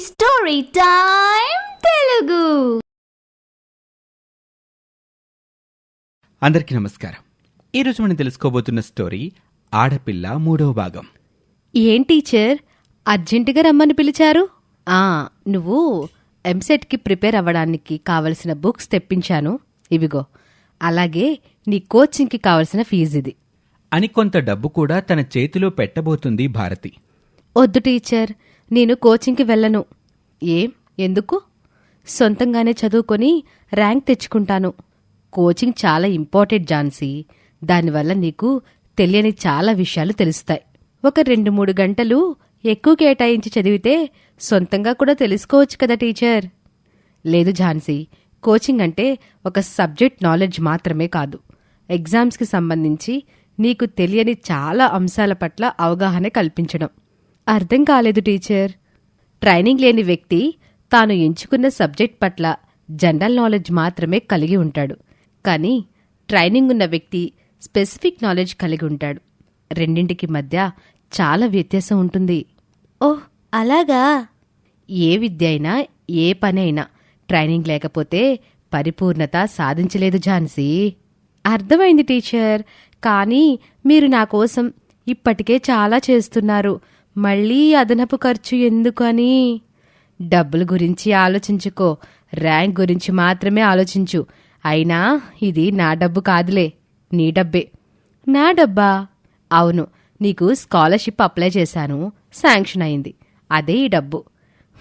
Story time Telugu. అందరికీ నమస్కారం. ఈరోజు మనం తెలుసుకోబోతున్న స్టోరీ ఆడపిల్ల 3వ భాగం. ఏం టీచర్ అర్జెంటుగా రమ్మని పిలిచారు? నువ్వు ఎంసెట్కి ప్రిపేర్ అవ్వడానికి కావలసిన బుక్స్ తెప్పించాను, ఇవిగో. అలాగే నీ కోచింగ్కి కావలసిన ఫీజు ఇది అని కొంత డబ్బు కూడా తన చేతిలో పెట్టబోతుంది భారతి. వద్దు టీచర్, నేను కోచింగ్కి వెళ్ళను. ఎందుకు? సొంతంగానే చదువుకొని ర్యాంక్ తెచ్చుకుంటాను. కోచింగ్ చాలా ఇంపార్టెంట్ ఝాన్సీ. దానివల్ల నీకు తెలియని చాలా విషయాలు తెలుస్తాయి. ఒక 2-3 గంటలు ఎక్కువ కేటాయించి చదివితే సొంతంగా కూడా తెలుసుకోవచ్చు కదా టీచర్. లేదు ఝాన్సీ, కోచింగ్ అంటే ఒక సబ్జెక్ట్ నాలెడ్జ్ మాత్రమే కాదు. ఎగ్జామ్స్కి సంబంధించి నీకు తెలియని చాలా అంశాల పట్ల అవగాహన కల్పించడం. అర్థం కాలేదు టీచర్. ట్రైనింగ్ లేని వ్యక్తి తాను ఎంచుకున్న సబ్జెక్ట్ పట్ల జనరల్ నాలెడ్జ్ మాత్రమే కలిగి ఉంటాడు. కానీ ట్రైనింగ్ ఉన్న వ్యక్తి స్పెసిఫిక్ నాలెడ్జ్ కలిగి ఉంటాడు. రెండింటికి మధ్య చాలా వ్యత్యాసం ఉంటుంది. ఓహ్, అలాగా? ఏ విద్య అయినా, ఏ పని అయినా ట్రైనింగ్ లేకపోతే పరిపూర్ణత సాధించలేదు ఝాన్సీ. అర్థమైంది టీచర్. కానీ మీరు నా కోసం ఇప్పటికే చాలా చేస్తున్నారు. మళ్ళీ అదనపు ఖర్చు ఎందుకని? డబ్బుల గురించి ఆలోచించుకో, ర్యాంక్ గురించి మాత్రమే ఆలోచించు. అయినా ఇది నా డబ్బు కాదులే, నీ డబ్బే. నా డబ్బా? అవును, నీకు స్కాలర్షిప్ అప్లై చేశాను, శాంక్షన్ అయింది. అదే ఈ డబ్బు.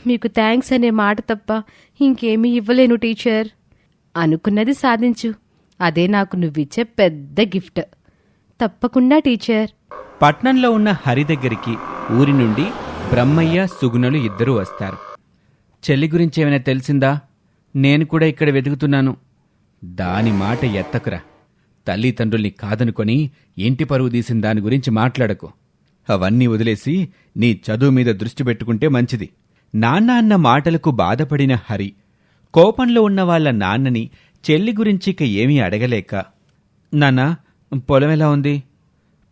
మీకు థ్యాంక్స్ అనే మాట తప్ప ఇంకేమీ ఇవ్వలేను టీచర్. అనుకున్నది సాధించు, అదే నాకు నువ్విచ్చే పెద్ద గిఫ్ట్. తప్పకుండా టీచర్. పట్నంలో ఉన్న హరి దగ్గరికి ఊరి నుండి బ్రహ్మయ్య, సుగుణలు ఇద్దరూ వస్తారు. చెల్లి గురించి ఏమైనా తెలిసిందా? నేను కూడా ఇక్కడ వెతుకుతున్నాను. దాని మాట ఎత్తకురా. తల్లిదండ్రుల్ని కాదనుకొని ఇంటి పరువు తీసిన దాని గురించి మాట్లాడకు. అవన్నీ వదిలేసి నీ చదువు మీద దృష్టి పెట్టుకుంటే మంచిది. నాన్న అన్న మాటలకు బాధపడిన హరి కోపంలో ఉన్న వాళ్ళ నాన్నని చెల్లి గురించి ఇక ఏమీ అడగలేక, నాన్నా, పొలం ఎలా ఉంది?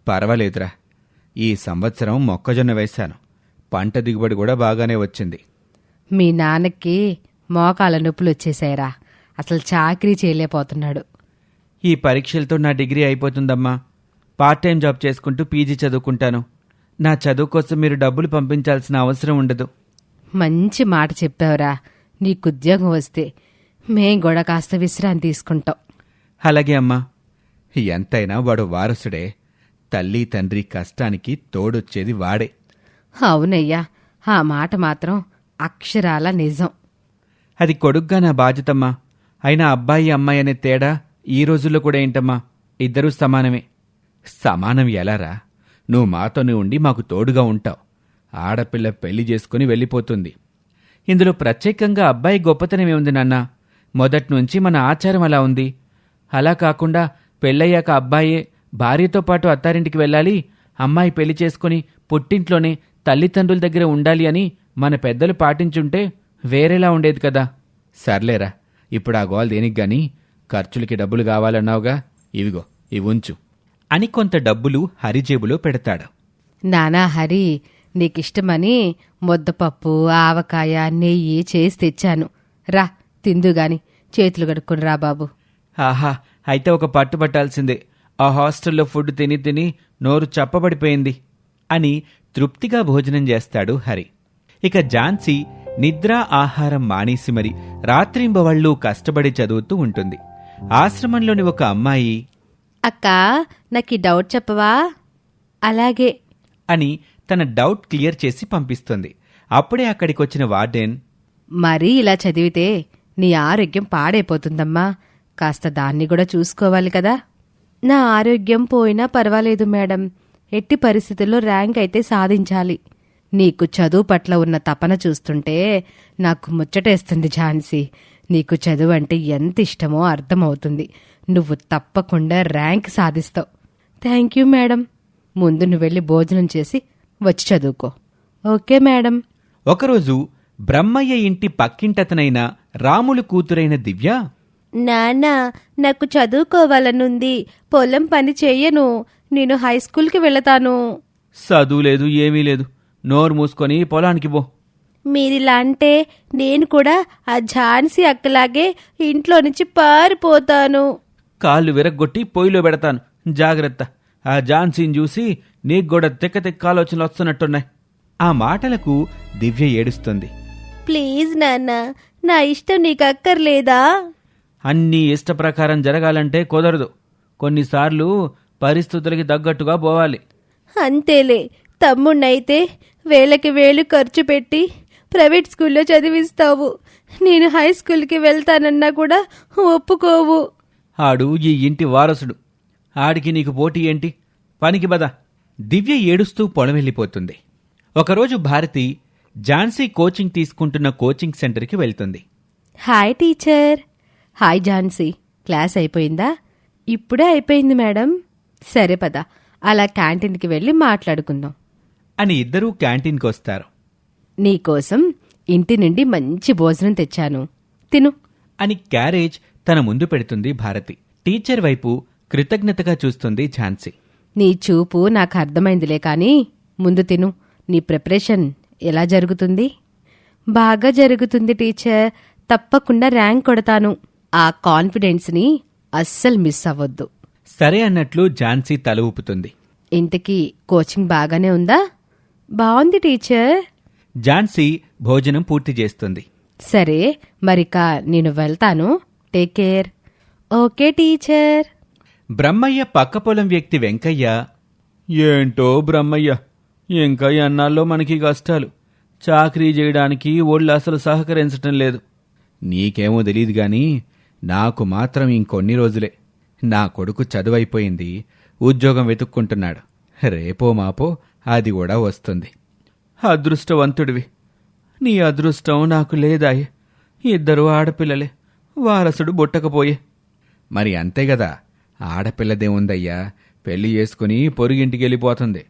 పర్వాలేదురా, ఈ సంవత్సరం మొక్కజొన్న వేశాను. పంట దిగుబడి కూడా బాగానే వచ్చింది. మీ నాన్నకి మోకాల నొప్పులు వచ్చేసాయరా. అసలు చాకరీ చేయలేకపోతున్నాడు. ఈ పరీక్షలతో నా డిగ్రీ అయిపోతుందమ్మా. పార్ట్ టైం జాబ్ చేసుకుంటూ పీజీ చదువుకుంటాను. నా చదువు కోసం మీరు డబ్బులు పంపించాల్సిన అవసరం ఉండదు. మంచి మాట చెప్పావురా. నీకు ఉద్యోగం వస్తే మేం కూడా కాస్త విశ్రాంతి తీసుకుంటాం. అలాగే అమ్మా. ఎంతైనా వాడు వారసుడే. తల్లి తండ్రి కష్టానికి తోడొచ్చేది వాడే. అవునయ్యా, ఆ మాట మాత్రం అక్షరాల నిజం. అది కొడుగ్గా నా బాధ్యతమ్మా. అయినా అబ్బాయి అమ్మాయి అనే తేడా ఈ రోజుల్లో కూడా ఏంటమ్మా? ఇద్దరూ సమానమే. సమానం ఎలారా? నువ్వు మాతోనే ఉండి మాకు తోడుగా ఉంటావు. ఆడపిల్ల పెళ్లి చేసుకుని వెళ్ళిపోతుంది. ఇందులో ప్రత్యేకంగా అబ్బాయి గొప్పతనమేముంది నాన్నా? మొదట్నుంచి మన ఆచారం అలా ఉంది. అలా కాకుండా పెళ్ళయ్యాక అబ్బాయే భార్యతో పాటు అత్తారింటికి వెళ్ళాలి, అమ్మాయి పెళ్లి చేసుకుని పుట్టింట్లోనే తల్లిదండ్రుల దగ్గర ఉండాలి అని మన పెద్దలు పాటించుంటే వేరేలా ఉండేది కదా. సర్లేరా, ఇప్పుడు ఆ గోల్ దేనికి గాని? ఖర్చులకి డబ్బులు కావాలన్నావుగా, ఇవిగో ఇవి ఉంచు అని కొంత డబ్బులు హరిజేబులో పెడతాడు. నానా హరి, నీకిష్టమని ముద్దపప్పు, ఆవకాయ, నెయ్యి చేసి తెచ్చాను. రా తిందుగాని, చేతులు కడుక్కుని రా బాబు. ఆహా, అయితే ఒక పట్టు పట్టాల్సిందే. ఆ హాస్టల్లో ఫుడ్ తిని తిని నోరు చప్పబడిపోయింది అని తృప్తిగా భోజనం చేస్తాడు హరి. ఇక ఝాన్సీ నిద్ర ఆహారం మానేసి మరి రాత్రింబవళ్లూ కష్టపడి చదువుతూ ఉంటుంది. ఆశ్రమంలోని ఒక అమ్మాయి, అక్కా, నాకీ డౌట్ చెప్పవా? అలాగే అని తన డౌట్ క్లియర్ చేసి పంపిస్తుంది. అప్పుడే అక్కడికొచ్చిన వార్డెన్, మరీ ఇలా చదివితే నీ ఆరోగ్యం పాడైపోతుందమ్మా. కాస్త దాన్ని కూడా చూసుకోవాలి కదా. నా ఆరోగ్యం పోయినా పర్వాలేదు మేడం. ఎట్టి పరిస్థితుల్లో ర్యాంక్ అయితే సాధించాలి. నీకు చదువు పట్ల ఉన్న తపన చూస్తుంటే నాకు ముచ్చటేస్తుంది ఝాన్సీ. నీకు చదువు అంటే ఎంత ఇష్టమో అర్థమవుతుంది. నువ్వు తప్పకుండా ర్యాంక్ సాధిస్తావు. Thank you madam. ముందు నువ్వు వెళ్ళి భోజనం చేసి వచ్చి చదువుకో. Okay madam. ఒకరోజు బ్రహ్మయ్య ఇంటి పక్కింటతనైన రాములు కూతురైన దివ్య, నాన్నా, నాకు చదువుకోవాలనుంది. పొలం పని చెయ్యను. నేను హైస్కూల్కి వెళతాను. చదువు లేదు, ఏమీ లేదు. నోరు మూసుకొని పొలానికి పో. మీరిలా అంటే నేను కూడా ఆ ఝాన్సీ అక్కలాగే ఇంట్లో నుంచి పారిపోతాను. కాళ్ళు విరగ్గొట్టి పొయ్యిలో పెడతాను, జాగ్రత్త. ఆ ఝాన్సీని చూసి నీకు కూడా తెక్క ఆలోచనలు వస్తున్నట్టున్నాయి. ఆ మాటలకు దివ్య ఏడుస్తుంది. ప్లీజ్ నాన్న, నా ఇష్టం నీకు అక్కర్లేదా? అన్నీ ఇష్టప్రకారం జరగాలంటే కుదరదు. కొన్నిసార్లు పరిస్థితులకి తగ్గట్టుగా పోవాలి. అంతేలే, తమ్ముణ్ణైతే వేలకి వేలు ఖర్చు పెట్టి ప్రైవేట్ స్కూల్లో చదివిస్తావు. నేను హై స్కూల్కి వెళ్తానన్నా కూడా ఒప్పుకోవు. ఆడు ఈ ఇంటి వారసుడు. ఆడికి నీకు పోటీ ఏంటి? పనికి బద. దివ్య ఏడుస్తూ పొలం వెళ్ళిపోతుంది. ఒకరోజు భారతి ఝాన్సీ కోచింగ్ తీసుకుంటున్న కోచింగ్ సెంటర్కి వెళ్తుంది. Hi teacher. Hi Jhansi, class అయిపోయిందా? ఇప్పుడే అయిపోయింది మేడం. సరే పద, అలా క్యాంటీన్కి వెళ్ళి మాట్లాడుకుందాం అని ఇద్దరూ క్యాంటీన్కి వస్తారు. నీకోసం ఇంటి నుండి మంచి భోజనం తెచ్చాను, తిను అని క్యారేజ్ తన ముందు పెడుతుంది భారతి. టీచర్ వైపు కృతజ్ఞతగా చూస్తుంది ఝాన్సీ. నీ చూపు నాకు అర్థమైందిలే కానీ ముందు తిను. నీ ప్రిపరేషన్ ఎలా జరుగుతుంది? బాగా జరుగుతుంది టీచర్, తప్పకుండా ర్యాంక్ కొడతాను. ఆ కాన్ఫిడెన్స్ని అస్సలు మిస్ అవ్వద్దు. సరే అన్నట్లు ఝాన్సీ తల ఊపుతుంది. ఇంతకీ కోచింగ్ బాగానే ఉందా? బాగుంది టీచర్. ఝాన్సీ భోజనం పూర్తి చేస్తుంది. సరే మరిక నేను వెళ్తాను, take care. Okay teacher. Brahmaiah పక్క పొలం వ్యక్తి వెంకయ్య, ఏంటో బ్రహ్మయ్య, ఇంకా ఎన్నాళ్ళో మనకి కష్టాలు. చాకరీ చేయడానికి ఒళ్ళు అసలు సహకరించటం లేదు. నీకేమో తెలీదు గాని నాకు మాత్రం ఇంకొన్ని రోజులే. నా కొడుకు చదువైపోయింది, ఉద్యోగం వెతుక్కుంటున్నాడు. రేపో మాపో అది కూడా వస్తుంది. అదృష్టవంతుడివి. నీ అదృష్టం నాకు లేదాయే. ఇద్దరు ఆడపిల్లలే, వారసుడు బుట్టకపోయే. మరి అంతే గదా, ఆడపిల్లదేముందయ్యా, పెళ్లి చేసుకుని పొరుగింటికి వెళ్ళిపోతుంది.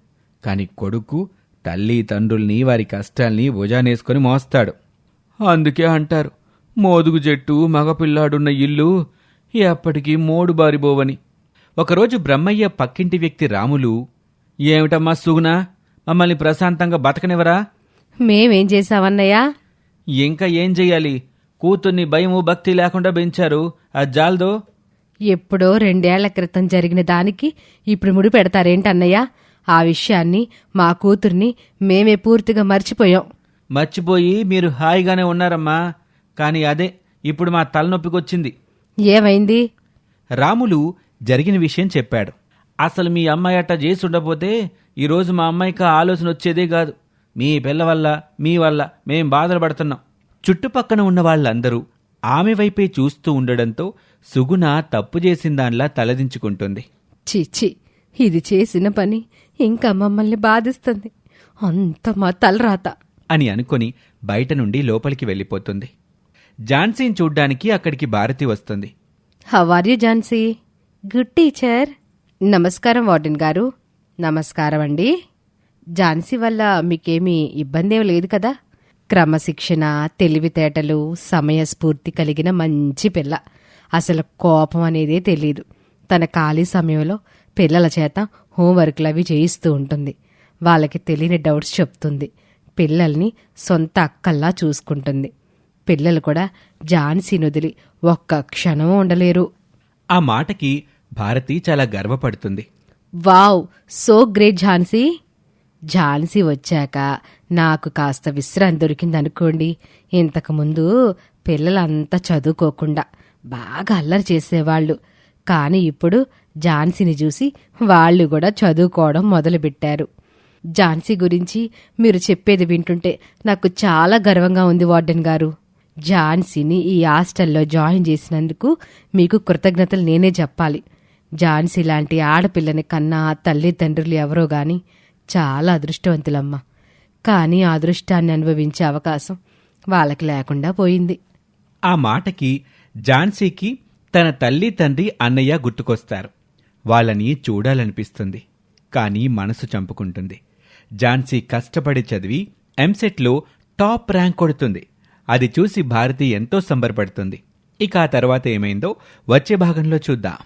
కాని కొడుకు తల్లి తండ్రుల్ని వారి కష్టాల్ని భుజానేసుకుని మోస్తాడు. అందుకే అంటారు, మోదుగు చెట్టు మగపిల్లాడున్న ఇల్లు ఎప్పటికీ మోడు బారిబోవని. ఒకరోజు బ్రహ్మయ్య పక్కింటి వ్యక్తి రాములు, ఏమిటమ్మా సుగునా, మమ్మల్ని ప్రశాంతంగా బతకనివరా? మేమేం చేశామన్నయ్యా? ఇంకా ఏం చెయ్యాలి, కూతుర్ని భయము భక్తి లేకుండా పెంచారు. అది జాల్దో. ఎప్పుడో 2 ఏళ్ల క్రితం జరిగిన దానికి ఇప్పుడు ముడి పెడతారేంటన్నయ్యా? ఆ విషయాన్ని, మా కూతుర్ని మేమే పూర్తిగా మర్చిపోయాం. మర్చిపోయి మీరు హాయిగానే ఉన్నారమ్మా. కాని అదే ఇప్పుడు మా తలనొప్పికొచ్చింది. ఏమైంది? రాములు జరిగిన విషయం చెప్పాడు. అసలు మీ అమ్మాయి అట్ట చేసుండపోతే ఈరోజు మా అమ్మాయికి ఆలోచన వచ్చేదే కాదు. మీ పిల్ల వల్ల, మీ వల్ల మేం బాధలు పడుతున్నాం. చుట్టుపక్కన ఉన్న వాళ్ళందరూ ఆమె వైపే చూస్తూ ఉండడంతో సుగుణ తప్పు చేసిందాన్లా తలదించుకుంటుంది. చిచ్చి, ఇది చేసిన పని ఇంకా మమ్మల్ని బాధిస్తుంది. అంత మా తలరాత అని అనుకుని బయట నుండి లోపలికి వెళ్ళిపోతుంది. ఝాన్సీని చూడ్డానికి అక్కడికి భారతి వస్తుంది. How are you Jhansi? Good teacher. నమస్కారం వార్డెన్ గారు. నమస్కారం అండి. ఝాన్సీ వల్ల మీకేమీ ఇబ్బందేం లేదు కదా? క్రమశిక్షణ, తెలివితేటలు, సమయస్ఫూర్తి కలిగిన మంచి పిల్ల. అసలు కోపం అనేదే తెలీదు. తన ఖాళీ సమయంలో పిల్లల చేత హోంవర్క్లు అవి చేయిస్తూ ఉంటుంది. వాళ్ళకి తెలియని డౌట్స్ చెప్తుంది. పిల్లల్ని సొంత అక్కల్లా చూసుకుంటుంది. పిల్లలు కూడా ఝాన్సీని వదిలి ఒక్క క్షణం ఉండలేరు. ఆ మాటకి భారతి చాలా గర్వపడుతుంది. Wow, so great Jhansi. Jhansi వచ్చాక నాకు కాస్త విశ్రాంతి దొరికిందనుకోండి. ఇంతకుముందు పిల్లలంతా చదువుకోకుండా బాగా అల్లరి చేసేవాళ్ళు. కానీ ఇప్పుడు ఝాన్సీని చూసి వాళ్ళు కూడా చదువుకోవడం మొదలుపెట్టారు. ఝాన్సీ గురించి మీరు చెప్పేది వింటుంటే నాకు చాలా గర్వంగా ఉంది వార్డెన్ గారు. ఝాన్సీని ఈ హాస్టల్లో జాయిన్ చేసినందుకు మీకు కృతజ్ఞతలు నేనే చెప్పాలి. ఝాన్సీ లాంటి ఆడపిల్లని కన్నా తల్లిదండ్రులు ఎవరో గాని చాలా అదృష్టవంతులమ్మా. కానీ ఆ అదృష్టాన్ని అనుభవించే అవకాశం వాళ్ళకి లేకుండా పోయింది. ఆ మాటకి ఝాన్సీకి తన తల్లి తండ్రి అన్నయ్య గుర్తుకొస్తారు. వాళ్ళని చూడాలనిపిస్తుంది. కానీ మనసు చంపుకుంటుంది. ఝాన్సీ కష్టపడి చదివి ఎంసెట్లో టాప్ ర్యాంక్ కొడుతుంది. అది చూసి భారతి ఎంతో సంబరపడుతుంది. ఇక ఆ తర్వాత ఏమైందో వచ్చే భాగంలో చూద్దాం.